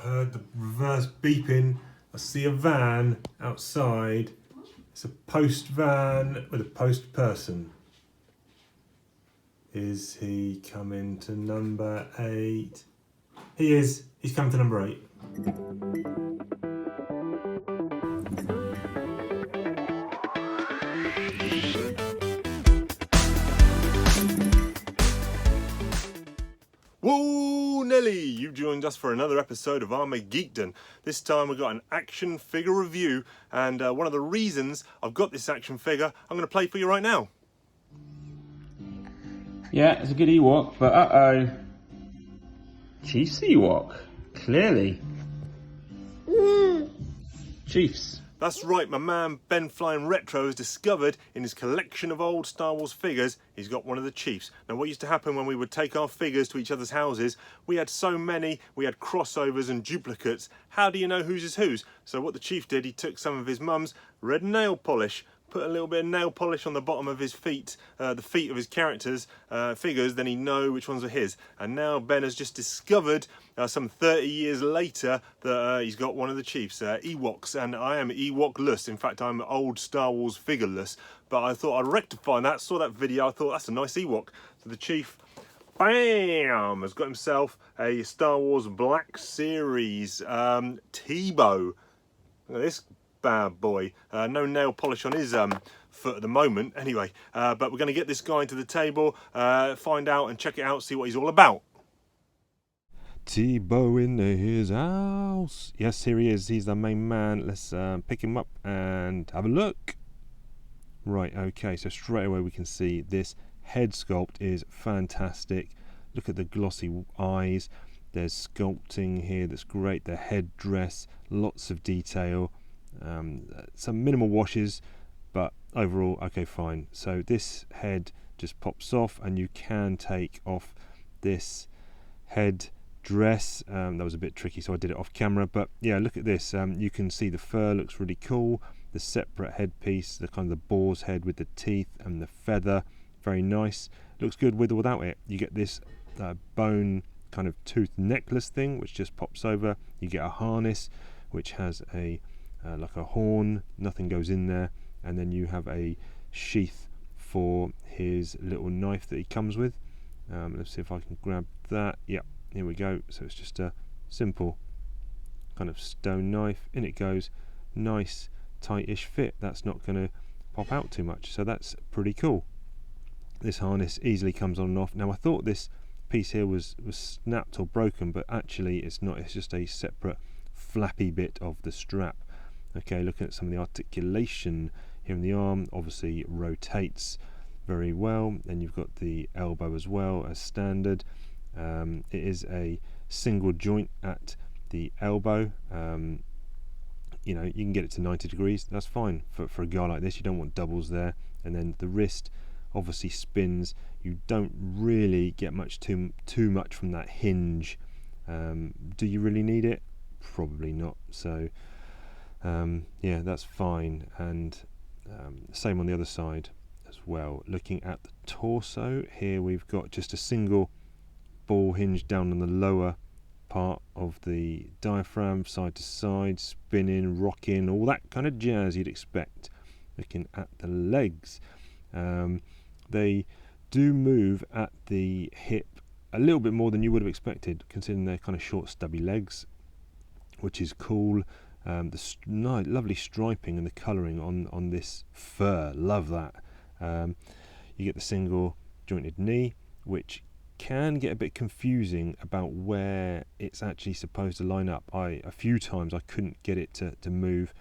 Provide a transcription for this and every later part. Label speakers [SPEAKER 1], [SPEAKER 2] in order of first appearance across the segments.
[SPEAKER 1] heard the reverse beeping. I see a van outside. It's a post van with a post person. Is he coming to number 8? He is. He's coming to number 8. Whoa, Nelly! You've joined us for another episode of ArmaGEEKdon. This time we've got an action figure review, and one of the reasons I've got this action figure, I'm going to play for you right now.
[SPEAKER 2] Yeah, it's a good Ewok, but uh-oh. Chief's Ewok, clearly. Chiefs.
[SPEAKER 1] That's right, my man Ben Flying Retro has discovered in his collection of old Star Wars figures, he's got one of the Chiefs. Now what used to happen when we would take our figures to each other's houses, we had so many, we had crossovers and duplicates. How do you know whose is whose? So what the Chief did, he took some of his mum's red nail polish, put a little bit of nail polish on the bottom of his feet, the feet of his characters' figures, then he'd know which ones were his. And now Ben has just discovered, some 30 years later, that he's got one of the Chiefs, Ewoks, and I am Ewok-less. In fact, I'm old Star Wars figure-less, but I thought I'd rectify that, saw that video, I thought that's a nice Ewok. So the Chief, bam, has got himself a Star Wars Black Series Teebo. Look at this bad boy. No nail polish on his foot at the moment anyway, but we're going to get this guy into the table, find out and check it out, see what he's all about. Teebo in his house. Yes, here he is. He's the main man. Let's pick him up and have a look. Right, okay, so straight away we can see this head sculpt is fantastic. Look at the glossy eyes. There's sculpting here that's great. The headdress, lots of detail. Some minimal washes, but overall okay, fine. So this head just pops off, and you can take off this head dress. That was a bit tricky, so I did it off camera, but yeah, look at this. You can see the fur looks really cool, the separate headpiece, the kind of the boar's head with the teeth and the feather, very nice. Looks good with or without it. You get this bone kind of tooth necklace thing which just pops over. You get a harness which has a like a horn, nothing goes in there, and then you have a sheath for his little knife that he comes with. Let's see if I can grab that. Yeah, here we go. So it's just a simple kind of stone knife, in it goes. Nice tightish fit, that's not going to pop out too much, so that's pretty cool. This harness easily comes on and off. Now I thought this piece here was snapped or broken, but actually it's not. It's just a separate flappy bit of the strap. Okay, looking at some of the articulation here in the arm, obviously rotates very well. Then you've got the elbow as well as standard. It is a single joint at the elbow. You know, you can get it to 90 degrees, that's fine for a guy like this. You don't want doubles there. And then the wrist obviously spins. You don't really get too much from that hinge. Do you really need it? Probably not. So yeah, that's fine. And same on the other side as well. Looking at the torso, here we've got just a single ball hinge down on the lower part of the diaphragm, side to side, spinning, rocking, all that kind of jazz you'd expect. Looking at the legs, they do move at the hip a little bit more than you would have expected, considering they're kind of short stubby legs, which is cool. The lovely striping and the colouring on this fur, love that. You get the single jointed knee, which can get a bit confusing about where it's actually supposed to line up. A few times I couldn't get it to move.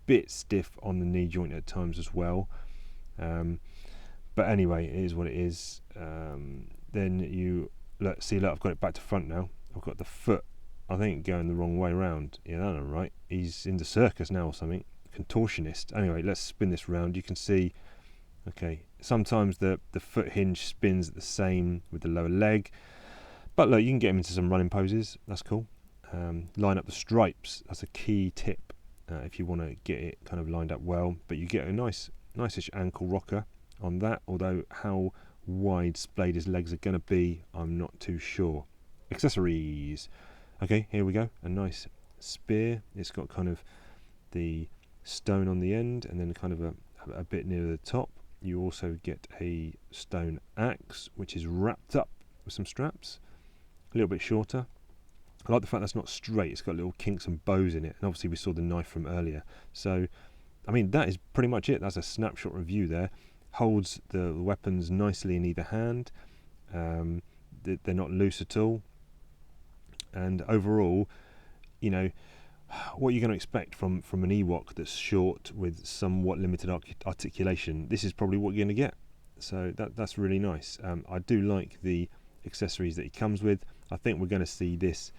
[SPEAKER 1] Bit stiff on the knee joint at times as well. But anyway, it is what it is. Then you look, I've got it back to front now. I've got the foot, I think, going the wrong way around. Yeah, that's not right. He's in the circus now or something. Contortionist. Anyway, let's spin this round. You can see, okay, sometimes the foot hinge spins the same with the lower leg. But look, you can get him into some running poses. That's cool. Line up the stripes. That's a key tip if you want to get it kind of lined up well. But you get a nice-ish ankle rocker on that. Although how wide splayed his legs are going to be, I'm not too sure. Accessories. Okay, here we go. A nice spear. It's got kind of the stone on the end and then kind of a bit near the top. You also get a stone axe, which is wrapped up with some straps, a little bit shorter. I like the fact that's not straight. It's got little kinks and bows in it, and obviously we saw the knife from earlier. So, I mean, that is pretty much it. That's a snapshot review there. Holds the weapons nicely in either hand. They're not loose at all. And overall, you know, what you're going to expect from an Ewok that's short with somewhat limited articulation, this is probably what you're going to get. So that's really nice. I do like the accessories that he comes with. I think we're going to see these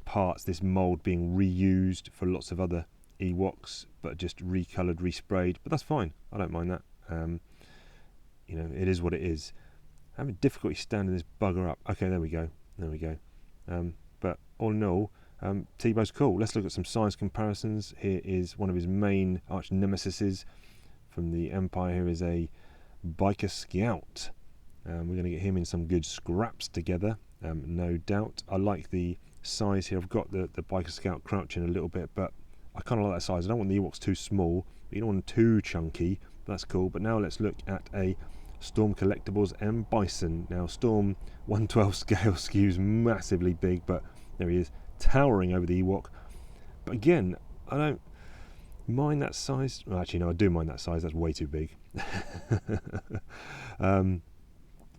[SPEAKER 1] parts, this mould being reused for lots of other Ewoks, but just recoloured, resprayed. But that's fine. I don't mind that. You know, it is what it is. I'm having difficulty standing this bugger up. Okay, there we go. But all in all, Teebo's cool. Let's look at some size comparisons. Here is one of his main arch nemesises from the Empire. Here is a biker scout. We're going to get him in some good scraps together, no doubt. I like the size here. I've got the biker scout crouching a little bit, but I kind of like that size. I don't want the Ewoks too small, but you don't want them too chunky. That's cool. But now let's look at a Storm Collectibles M Bison. Now Storm 112 scale skews massively big, but there he is, towering over the Ewok. But again, I don't mind that size. Well, actually, no, I do mind that size. That's way too big. And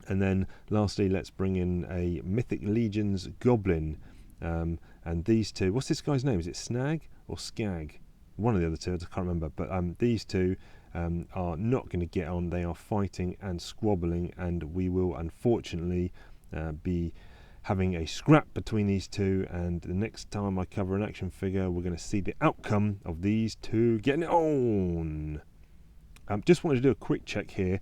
[SPEAKER 1] then lastly, let's bring in a Mythic Legions Goblin. And these two, what's this guy's name? Is it Snag or Skag? One of the other two, I can't remember. But these two are not going to get on. They are fighting and squabbling, and we will unfortunately be having a scrap between these two. And the next time I cover an action figure, we're going to see the outcome of these two getting it on. Just wanted to do a quick check here,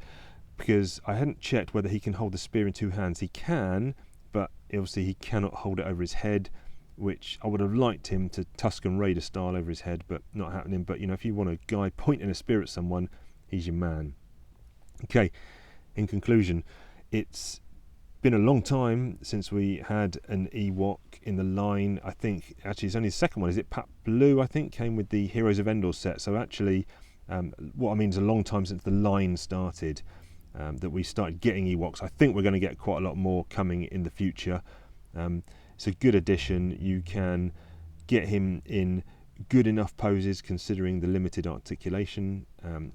[SPEAKER 1] because I hadn't checked whether he can hold the spear in two hands. He can, but obviously he cannot hold it over his head, which I would have liked him to Tusken Raider style over his head, but not happening. But, you know, if you want a guy pointing a spear at someone, he's your man. Okay, in conclusion, it's been a long time since we had an Ewok in the line. I think, actually, it's only the second one. Is it Pat Blue, I think, came with the Heroes of Endor set. So actually, what I mean is a long time since the line started. That we started getting Ewoks. I think we're going to get quite a lot more coming in the future. It's a good addition. You can get him in good enough poses considering the limited articulation.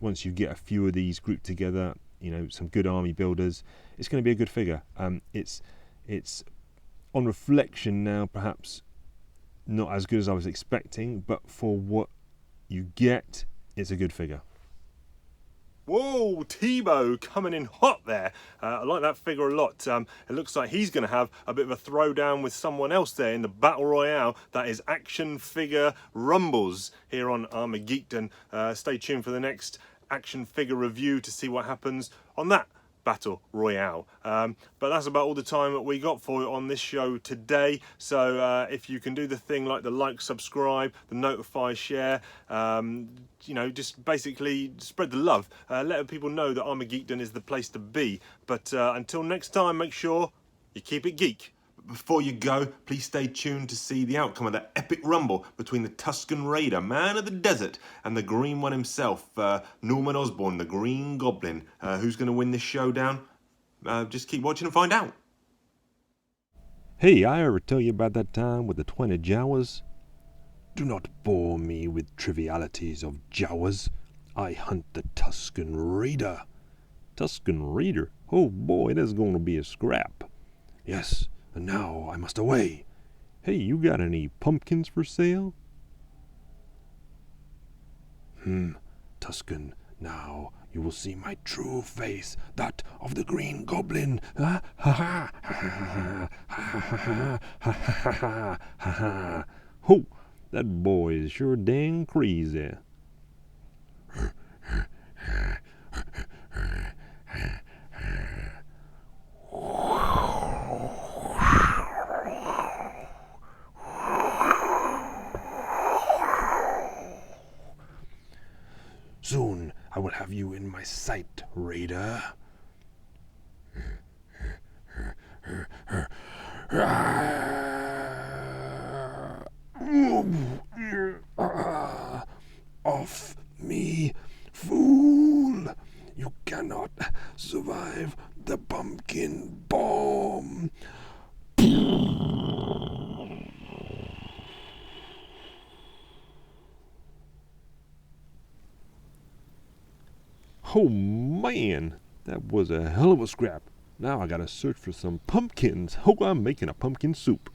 [SPEAKER 1] Once you get a few of these grouped together, you know, some good army builders, it's going to be a good figure. It's on reflection now, perhaps not as good as I was expecting, but for what you get, it's a good figure. Whoa, Teebo coming in hot there. I like that figure a lot. It looks like he's going to have a bit of a throwdown with someone else there in the Battle Royale. That is Action Figure Rumbles here on ArmaGEEKdon. Stay tuned for the next action figure review to see what happens on that Battle Royale. But that's about all the time that we got for you on this show today. So if you can do the thing like the like, subscribe, the notify, share, you know, just basically spread the love. Let people know that ArmaGEEKdon is the place to be. But until next time, make sure you keep it geek. Before you go, please stay tuned to see the outcome of that epic rumble between the Tusken Raider, man of the desert, and the green one himself, Norman Osborn, the Green Goblin. Who's going to win this showdown? Just keep watching and find out. Hey, I ever tell you about that time with the 20 Jawas? Do not bore me with trivialities of Jawas. I hunt the Tusken Raider. Tusken Raider? Oh boy, there's going to be a scrap. Yes. And now I must away. Hey, you got any pumpkins for sale? Tusken, now you will see my true face, that of the Green Goblin. Ha ha ha ha ha ha ha ha. Ho, that boy is sure dang crazy. Soon I will have you in my sight, Raider. Off me, fool! You cannot survive the pumpkin bomb! Oh man, that was a hell of a scrap. Now I gotta search for some pumpkins. Oh, I'm making a pumpkin soup.